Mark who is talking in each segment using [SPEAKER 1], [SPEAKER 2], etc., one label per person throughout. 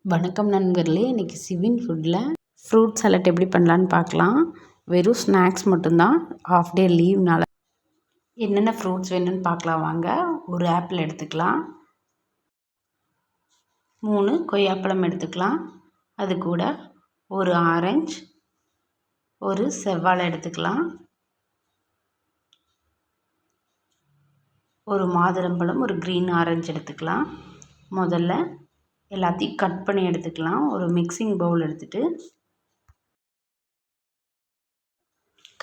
[SPEAKER 1] வணக்கம் நண்பர்களே, இன்றைக்கி சிவின் ஃபுட்டில் ஃப்ரூட் சாலட் எப்படி பண்ணலான்னு பார்க்கலாம். வெறும் ஸ்நாக்ஸ் மட்டும்தான், ஆஃப் டே லீவ்னால. என்னென்ன ஃப்ரூட்ஸ் வேணும்னு பார்க்கலாம் வாங்க. ஒரு ஆப்பிள் எடுத்துக்கலாம், 3 கொய்யாப்பழம் எடுத்துக்கலாம், அது கூட ஒரு ஆரஞ்சு, ஒரு செவ்வாழை எடுத்துக்கலாம், ஒரு மாதுளம்பழம், ஒரு க்ரீன் ஆரஞ்சு எடுத்துக்கலாம். முதல்ல எல்லாத்தையும் கட் பண்ணி எடுத்துக்கலாம். ஒரு மிக்சிங் பவுல் எடுத்துகிட்டு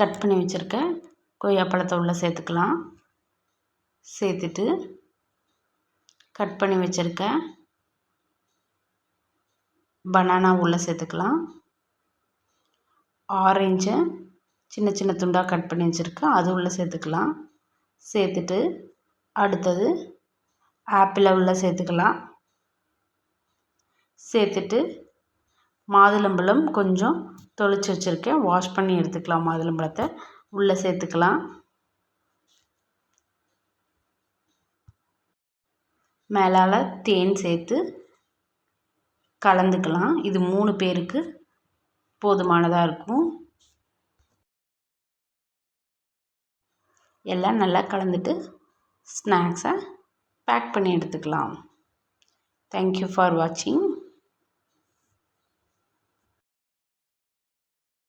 [SPEAKER 1] கட் பண்ணி வச்சுருக்க கொய்யாப்பழத்தை உள்ளே சேர்த்துக்கலாம். சேர்த்துட்டு கட் பண்ணி வச்சுருக்க பனானா உள்ளே சேர்த்துக்கலாம். ஆரஞ்சை சின்ன சின்ன துண்டாக கட் பண்ணி வச்சுருக்கேன், அது உள்ளே சேர்த்துக்கலாம். சேர்த்துட்டு அடுத்தது ஆப்பிளை உள்ளே சேர்த்துக்கலாம். சேர்த்துட்டு மாதுளம்பழம் கொஞ்சம் தொளிச்சு வச்சுருக்கேன், வாஷ் பண்ணி எடுத்துக்கலாம். மாதுளம்பழத்தை உள்ளே சேர்த்துக்கலாம். மேலால் தேன் சேர்த்து கலந்துக்கலாம். இது 3 பேருக்கு போதுமானதாக இருக்கும். எல்லாம் நல்லா கலந்துட்டு ஸ்நாக்ஸை பேக் பண்ணி எடுத்துக்கலாம். தேங்க்யூ ஃபார் வாட்சிங்.